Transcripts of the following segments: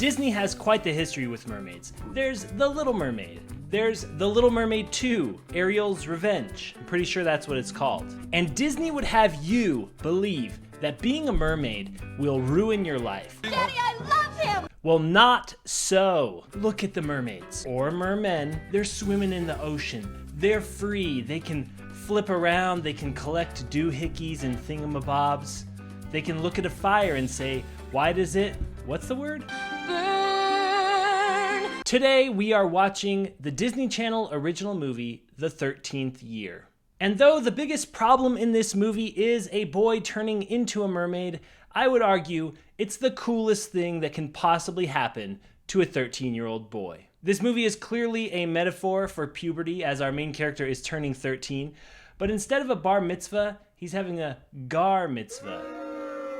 Disney has quite the history with mermaids. There's The Little Mermaid. There's The Little Mermaid 2, Ariel's Revenge. I'm pretty sure that's what it's called. And Disney would have you believe that being a mermaid will ruin your life. Daddy, I love him! Well, not so. Look at the mermaids, or mermen. They're swimming in the ocean. They're free. They can flip around. They can collect doohickeys and thingamabobs. They can look at a fire and say, why does it, what's the word? Burn! Today, we are watching the Disney Channel original movie, The 13th Year. And though the biggest problem in this movie is a boy turning into a mermaid, I would argue it's the coolest thing that can possibly happen to a 13-year-old boy. This movie is clearly a metaphor for puberty, as our main character is turning 13, but instead of a bar mitzvah, he's having a gar mitzvah,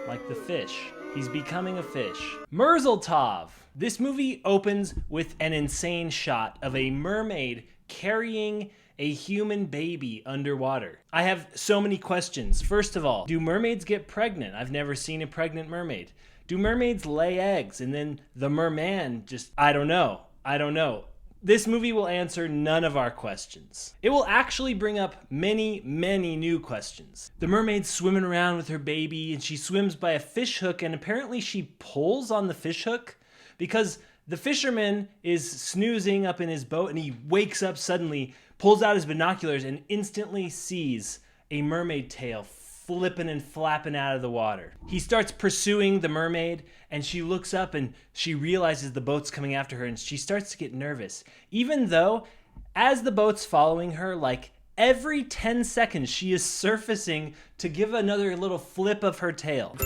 like the fish. He's becoming a fish. Mazel tov! This movie opens with an insane shot of a mermaid carrying a human baby underwater. I have so many questions. First of all, do mermaids get pregnant? I've never seen a pregnant mermaid. Do mermaids lay eggs and then the merman just, I don't know. This movie will answer none of our questions. It will actually bring up many, many new questions. The mermaid's swimming around with her baby and she swims by a fish hook, and apparently she pulls on the fish hook because the fisherman is snoozing up in his boat and he wakes up suddenly, pulls out his binoculars, and instantly sees a mermaid tail flipping and flapping out of the water. He starts pursuing the mermaid, and she looks up and she realizes the boat's coming after her, and she starts to get nervous. Even though, as the boat's following her, like every 10 seconds, she is surfacing to give another little flip of her tail.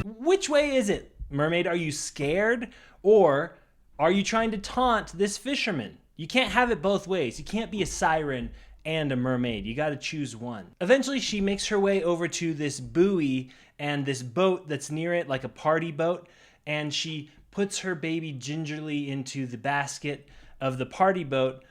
Which way is it, mermaid? Are you scared, or are you trying to taunt this fisherman? You can't have it both ways. You can't be a siren and a mermaid. You got to choose one. Eventually, she makes her way over to this buoy and this boat that's near it, like a party boat, and she puts her baby gingerly into the basket of the party boat,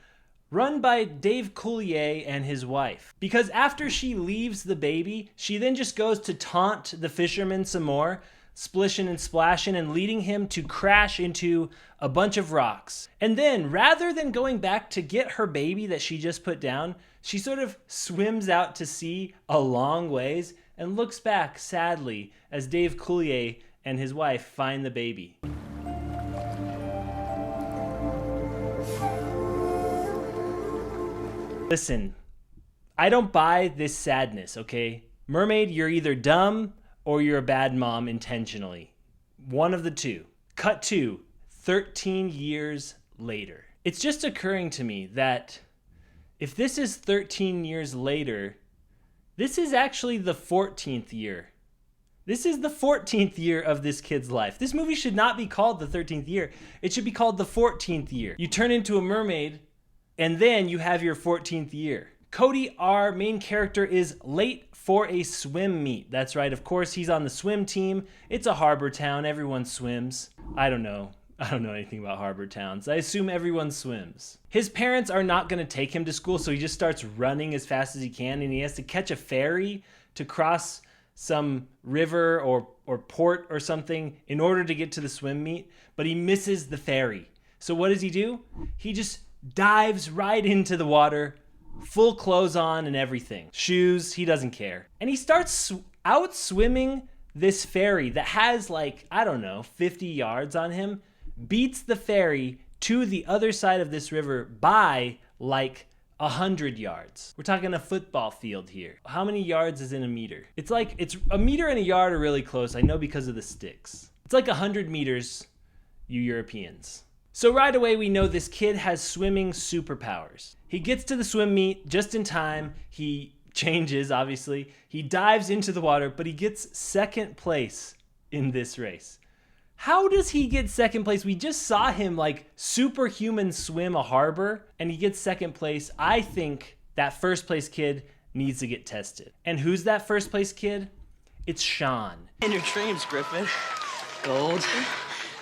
run by Dave Coulier and his wife. Because after she leaves the baby, she then just goes to taunt the fisherman some more, splishing and splashing and leading him to crash into a bunch of rocks. And then, rather than going back to get her baby that she just put down, she sort of swims out to sea a long ways and looks back sadly as Dave Coulier and his wife find the baby. Listen, I don't buy this sadness, okay? Mermaid, you're either dumb or you're a bad mom intentionally. One of the two. Cut to 13 years later. It's just occurring to me that if this is 13 years later, this is actually the 14th year. This is the 14th year of this kid's life. This movie should not be called the 13th year. It should be called the 14th year. You turn into a mermaid, and then you have your 14th year. Cody, our main character, is late for a swim meet. That's right, of course, he's on the swim team. It's a harbor town, everyone swims. I don't know anything about harbor towns. I assume everyone swims. His parents are not gonna take him to school, so he just starts running as fast as he can, and he has to catch a ferry to cross some river or port or something in order to get to the swim meet, but he misses the ferry. So what does he do? He just dives right into the water, full clothes on and everything. Shoes, he doesn't care. And he starts out swimming this ferry that has 50 yards on him, beats the ferry to the other side of this river by 100 yards. We're talking a football field here. How many yards is in a meter? It's a meter and a yard are really close. I know because of the sticks. It's 100 meters, you Europeans. So right away, we know this kid has swimming superpowers. He gets to the swim meet just in time. He changes, obviously. He dives into the water, but he gets second place in this race. How does he get second place? We just saw him superhuman swim a harbor, and he gets second place. I think that first place kid needs to get tested. And who's that first place kid? It's Sean. In your dreams, Griffin. Gold,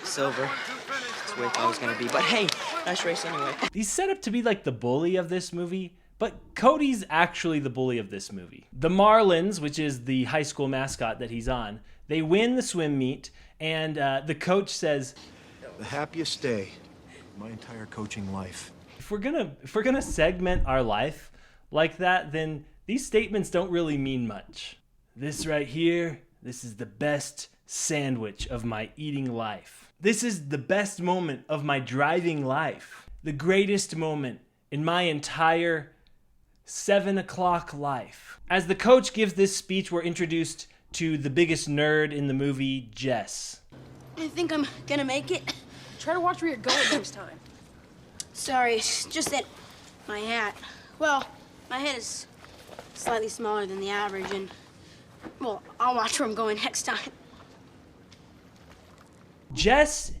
silver. That's where I thought I was gonna be. But hey, nice race anyway. He's set up to be the bully of this movie, But Cody's actually the bully of this movie. The Marlins, which is the high school mascot that he's on, they win the swim meet, and the coach says, The happiest day of my entire coaching life. if we're gonna segment our life like that, then these statements don't really mean much. This right here, this is the best sandwich of my eating life. This is the best moment of my driving life. The greatest moment in my entire 7 o'clock life. As the coach gives this speech, we're introduced to the biggest nerd in the movie, Jess. I think I'm gonna make it. Try to watch where you're going next time. Sorry, it's just that my hat. Well, my head is slightly smaller than the average, and, well, I'll watch where I'm going next time. Jess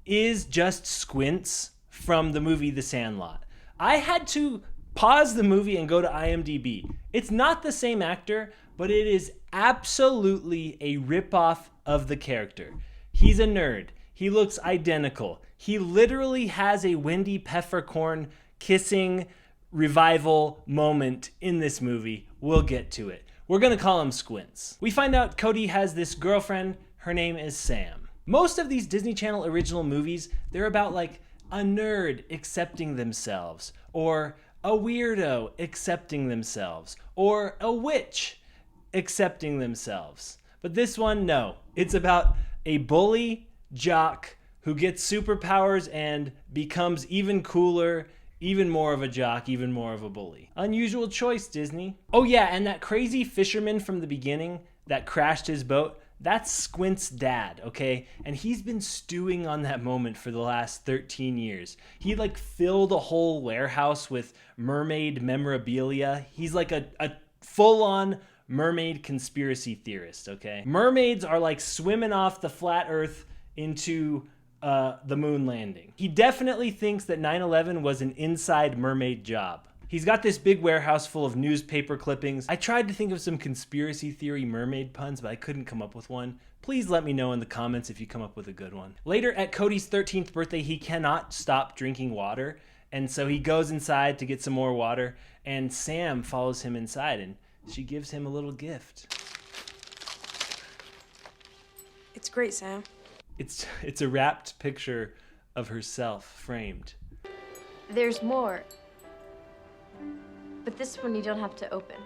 is just Squints from the movie The Sandlot. I had to pause the movie and go to IMDb. It's not the same actor, but it is absolutely a ripoff of the character. He's a nerd. He looks identical. He literally has a Wendy Peppercorn kissing revival moment in this movie. We'll get to it. We're gonna call him Squints. We find out Cody has this girlfriend. Her name is Sam. Most of these Disney Channel original movies, they're about like a nerd accepting themselves, or a weirdo accepting themselves, or a witch accepting themselves. But this one, no. It's about a bully jock who gets superpowers and becomes even cooler, even more of a jock, even more of a bully. Unusual choice, Disney. Oh yeah, and that crazy fisherman from the beginning that crashed his boat, that's Squint's dad, okay? And he's been stewing on that moment for the last 13 years. He like filled a whole warehouse with mermaid memorabilia. He's like a full-on mermaid conspiracy theorist, okay? Mermaids are like swimming off the flat earth into the moon landing. He definitely thinks that 9/11 was an inside mermaid job. He's got this big warehouse full of newspaper clippings. I tried to think of some conspiracy theory mermaid puns, but I couldn't come up with one. Please let me know in the comments if you come up with a good one. Later at Cody's 13th birthday, he cannot stop drinking water, and so he goes inside to get some more water, and Sam follows him inside, and she gives him a little gift. It's great, Sam. It's a wrapped picture of herself framed. There's more. But this one you don't have to open.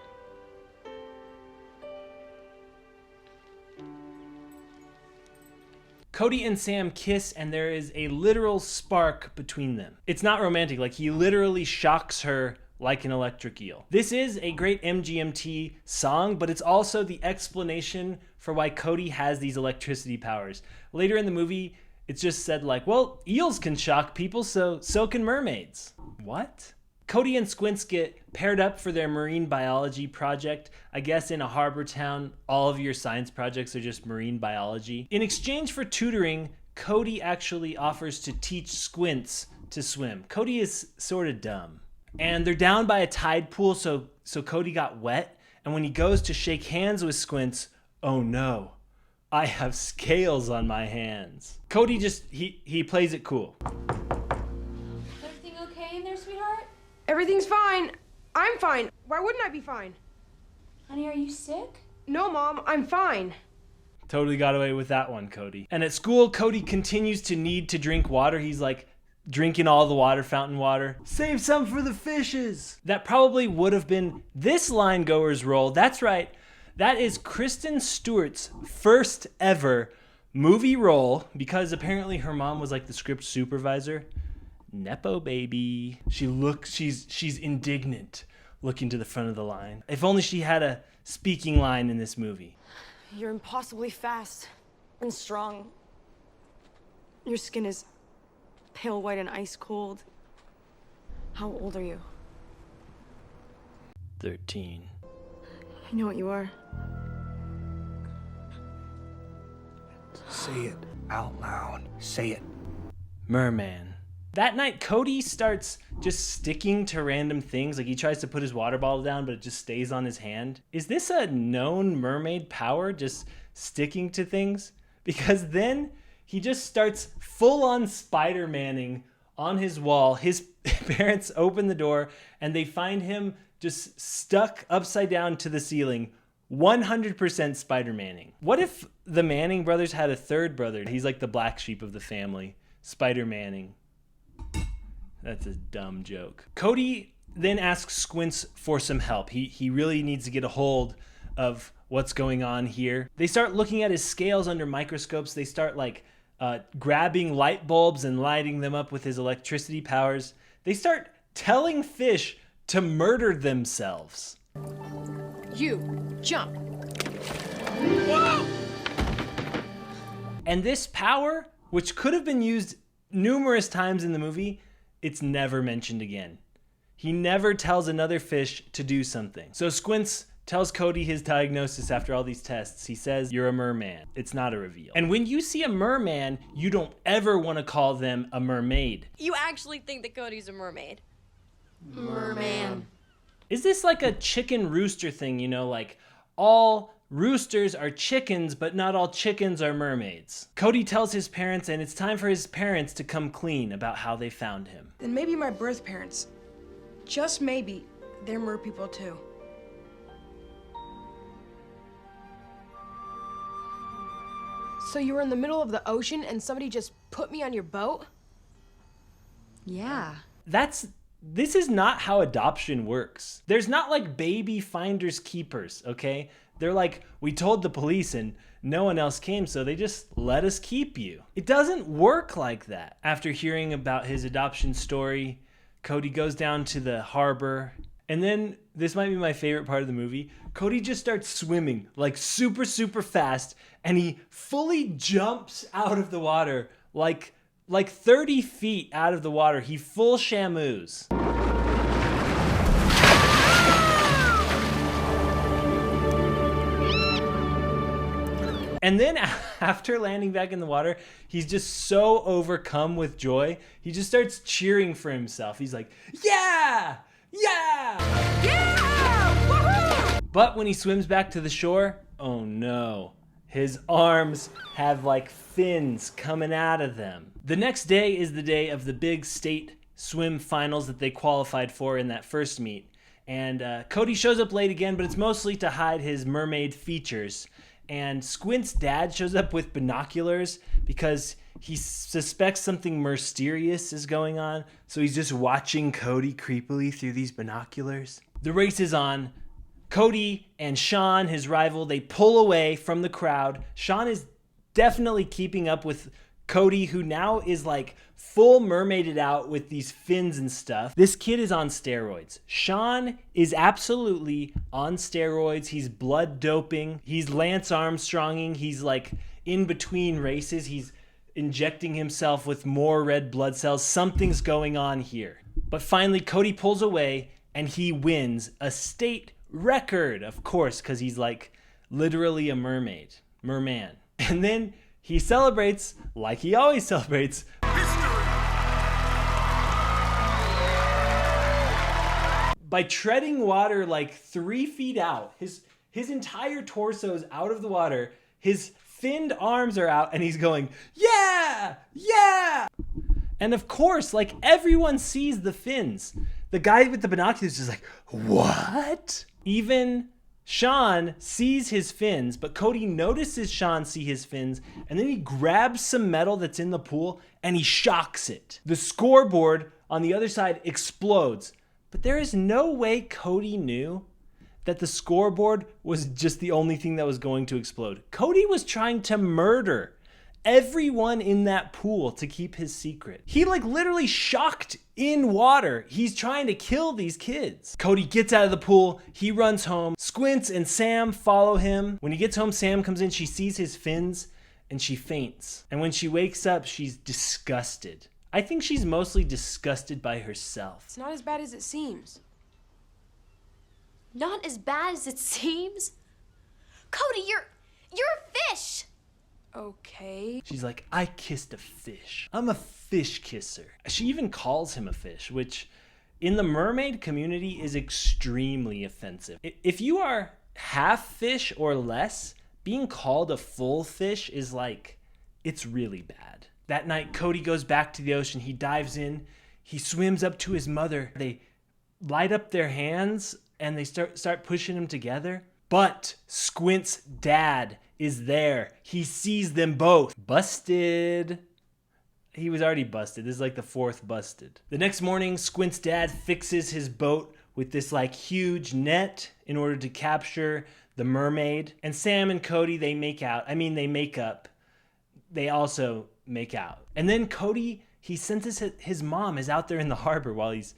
Cody and Sam kiss, and there is a literal spark between them. It's not romantic, like he literally shocks her like an electric eel. This is a great MGMT song, but it's also the explanation for why Cody has these electricity powers. Later in the movie, it's just said like, well, eels can shock people, so can mermaids. What? Cody and Squints get paired up for their marine biology project. I guess in a harbor town, all of your science projects are just marine biology. In exchange for tutoring, Cody actually offers to teach Squints to swim. Cody is sort of dumb. And they're down by a tide pool, so Cody got wet. And when he goes to shake hands with Squints, oh no, I have scales on my hands. Cody just, he plays it cool. Everything okay in there, sweetheart? Everything's fine. I'm fine. Why wouldn't I be fine? Honey, are you sick? No, Mom, I'm fine. Totally got away with that one, Cody. And at school, Cody continues to need to drink water. He's like drinking all the water, fountain water. Save some for the fishes. That probably would have been this line goer's role. That's right. That is Kristen Stewart's first ever movie role, because apparently her mom was like the script supervisor. Nepo baby. She's indignant looking to the front of the line. If only she had a speaking line in this movie. You're impossibly fast and strong. Your skin is pale white and ice cold. How old are you? 13. I know what you are. Say it out loud. Say it. Merman. That night, Cody starts just sticking to random things. Like he tries to put his water bottle down, but it just stays on his hand. Is this a known mermaid power, just sticking to things? Because then he just starts full-on Spider-Manning on his wall. His parents open the door and they find him just stuck upside down to the ceiling, 100% Spider-Manning. What if the Manning brothers had a third brother? He's like the black sheep of the family, Spider-Manning. That's a dumb joke. Cody then asks Squints for some help. He really needs to get a hold of what's going on here. They start looking at his scales under microscopes. They start like grabbing light bulbs and lighting them up with his electricity powers. They start telling fish to murder themselves. You, jump. And this power, which could have been used numerous times in the movie, it's never mentioned again. He never tells another fish to do something. So Squints tells Cody his diagnosis after all these tests. He says, you're a merman. It's not a reveal. And when you see a merman, you don't ever want to call them a mermaid. You actually think that Cody's a mermaid? Merman. Is this like a chicken rooster thing, you know, like all roosters are chickens, but not all chickens are mermaids? Cody tells his parents, and it's time for his parents to come clean about how they found him. Then maybe my birth parents, just maybe, they're mer people too. So you were in the middle of the ocean and somebody just put me on your boat? Yeah. This is not how adoption works. There's not like baby finders keepers, okay? They're like, we told the police and no one else came, so they just let us keep you. It doesn't work like that. After hearing about his adoption story, Cody goes down to the harbor, and then, this might be my favorite part of the movie, Cody just starts swimming like super, super fast, and he fully jumps out of the water like 30 feet out of the water. He full shamoos. And then after landing back in the water, he's just so overcome with joy, he just starts cheering for himself. He's like, yeah! Yeah! Yeah! Woohoo! But when he swims back to the shore, oh no. His arms have like fins coming out of them. The next day is the day of the big state swim finals that they qualified for in that first meet. And Cody shows up late again, but it's mostly to hide his mermaid features. And Squint's dad shows up with binoculars because he suspects something mysterious is going on. So he's just watching Cody creepily through these binoculars. The race is on. Cody and Sean, his rival, they pull away from the crowd. Sean is definitely keeping up with Cody, who now is like full mermaided out with these fins and stuff. This kid is on steroids. Sean is absolutely on steroids. He's blood doping. He's Lance Armstronging. He's like in between races. He's injecting himself with more red blood cells. Something's going on here. But finally, Cody pulls away and he wins a state record, of course, because he's like literally a merman. And then he celebrates like he always celebrates. By treading water like 3 feet out. His entire torso is out of the water. His finned arms are out and he's going, yeah, yeah. And of course, like everyone sees the fins. The guy with the binoculars is like, what? Even Sean sees his fins, but Cody notices Sean see his fins, and then he grabs some metal that's in the pool and he shocks it. The scoreboard on the other side explodes, but there is no way Cody knew that the scoreboard was just the only thing that was going to explode. Cody was trying to murder everyone in that pool to keep his secret. He like literally shocked in water. He's trying to kill these kids. Cody gets out of the pool. He runs home. Squints and Sam follow him. When he gets home, Sam comes in. She sees his fins and she faints. And when she wakes up, she's disgusted. I think she's mostly disgusted by herself. It's not as bad as it seems. Not as bad as it seems? Cody, you're a fish! Okay. She's like, I kissed a fish. I'm a fish kisser. She even calls him a fish, which in the mermaid community is extremely offensive. If you are half fish or less, being called a full fish is like, it's really bad. That night, Cody goes back to the ocean. He dives in. He swims up to his mother. They light up their hands and they start pushing them together. But Squint's dad is there. He sees them both. Busted. He was already busted. This is like the fourth busted. The next morning, Squint's dad fixes his boat with this like huge net in order to capture the mermaid. And Sam and Cody, they make out. I mean, they make up. They also make out. And then Cody, he senses his mom is out there in the harbor while he's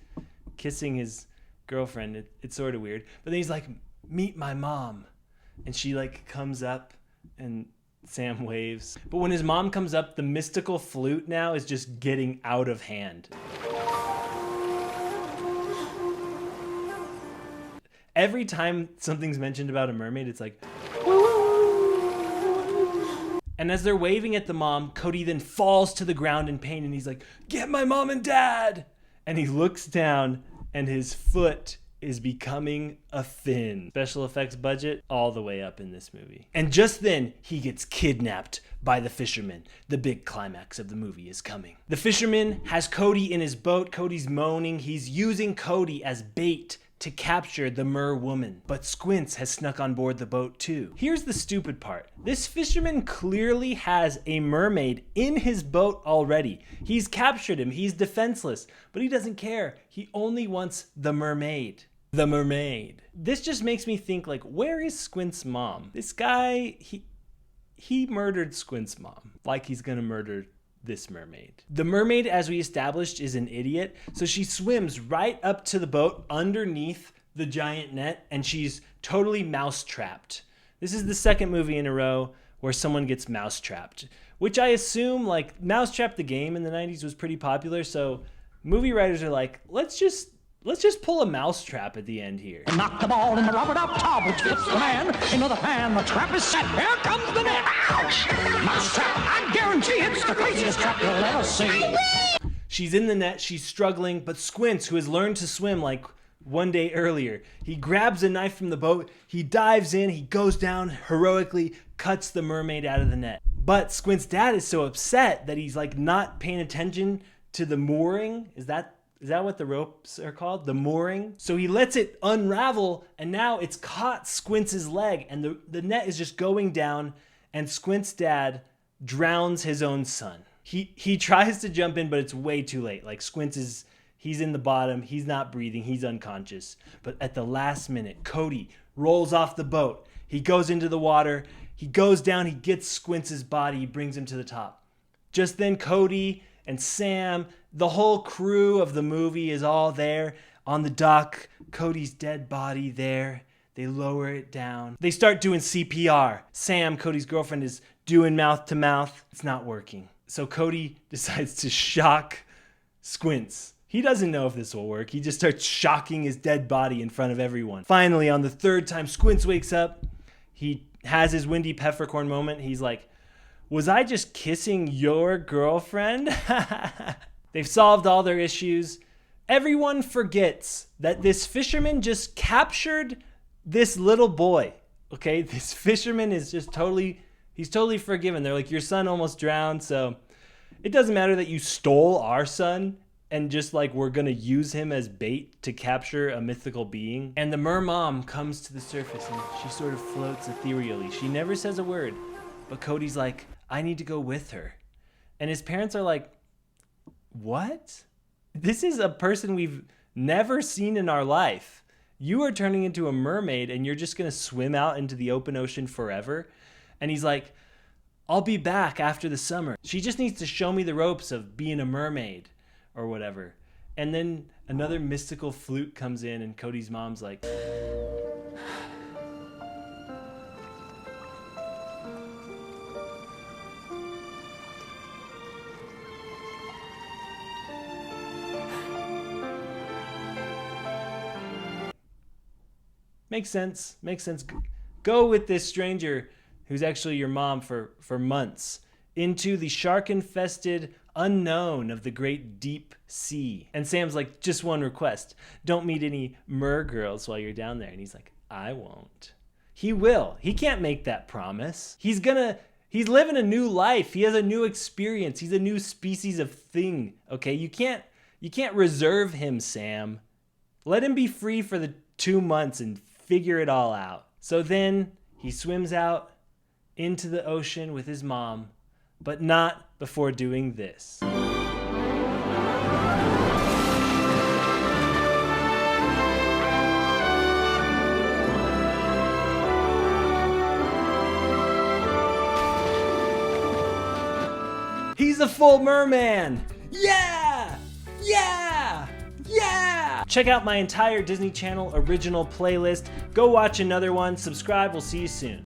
kissing his girlfriend. It's sort of weird. But then he's like, meet my mom. And she like comes up and Sam waves. But when his mom comes up, the mystical flute now is just getting out of hand. Every time something's mentioned about a mermaid, it's like, and as they're waving at the mom, Cody then falls to the ground in pain and he's like, get my mom and dad. And he looks down and his foot is becoming a fin. Special effects budget all the way up in this movie. And just then he gets kidnapped by the fisherman. The big climax of the movie is coming. The fisherman has Cody in his boat. Cody's moaning. He's using Cody as bait to capture the mer woman. But Squints has snuck on board the boat too. Here's the stupid part. This fisherman clearly has a mermaid in his boat already. He's captured him. He's defenseless, but he doesn't care. He only wants the mermaid. The mermaid. This just makes me think like, where is Squint's mom? This guy, he murdered Squint's mom. Like he's gonna murder this mermaid. The mermaid, as we established, is an idiot. So she swims right up to the boat underneath the giant net and she's totally mouse-trapped. This is the second movie in a row where someone gets mouse-trapped, which I assume like Mousetrap the game in the 90s was pretty popular. So movie writers are like, let's just pull a mousetrap at the end here. Knock the ball in the rubber duck tub, which fits the man. In the pan, the trap is set. Here comes the net. Ouch! Mousetrap, I guarantee it's the craziest trap you'll ever see. She's in the net, she's struggling, but Squints, who has learned to swim like one day earlier, he grabs a knife from the boat, he dives in, he goes down, heroically cuts the mermaid out of the net. But Squint's dad is so upset that he's like not paying attention to the mooring. Is that what the ropes are called? The mooring? So he lets it unravel and now it's caught Squints' leg and the net is just going down and Squints' dad drowns his own son. He tries to jump in, but it's way too late. Like Squints he's in the bottom, he's not breathing, he's unconscious. But at the last minute, Cody rolls off the boat. He goes into the water, he goes down, he gets Squints' body, he brings him to the top. Just then Cody and Sam, the whole crew of the movie is all there on the dock. Cody's dead body there. They lower it down. They start doing CPR. Sam, Cody's girlfriend, is doing mouth to mouth. It's not working. So Cody decides to shock Squints. He doesn't know if this will work. He just starts shocking his dead body in front of everyone. Finally, on the third time, Squints wakes up. He has his Windy Peppercorn moment. He's like, was I just kissing your girlfriend? They've solved all their issues. Everyone forgets that this fisherman just captured this little boy. Okay, this fisherman is just he's totally forgiven. They're like, your son almost drowned, so it doesn't matter that you stole our son and just like we're gonna use him as bait to capture a mythical being. And the mer mom comes to the surface and she sort of floats ethereally. She never says a word, but Cody's like, I need to go with her. And his parents are like, what? This is a person we've never seen in our life. You are turning into a mermaid and you're just gonna swim out into the open ocean forever? And he's like, I'll be back after the summer. She just needs to show me the ropes of being a mermaid or whatever. And then another mystical flute comes in and Cody's mom's like, Makes sense. Go with this stranger who's actually your mom for months into the shark-infested unknown of the great deep sea. And Sam's like, just one request. Don't meet any mer girls while you're down there. And he's like, I won't. He will. He can't make that promise. He's living a new life. He has a new experience. He's a new species of thing. Okay, you can't reserve him, Sam. Let him be free for 2 months and figure it all out. So then he swims out into the ocean with his mom, but not before doing this. He's a full merman! Yeah! Yeah! Yeah! Check out my entire Disney Channel original playlist. Go watch another one. Subscribe. We'll see you soon.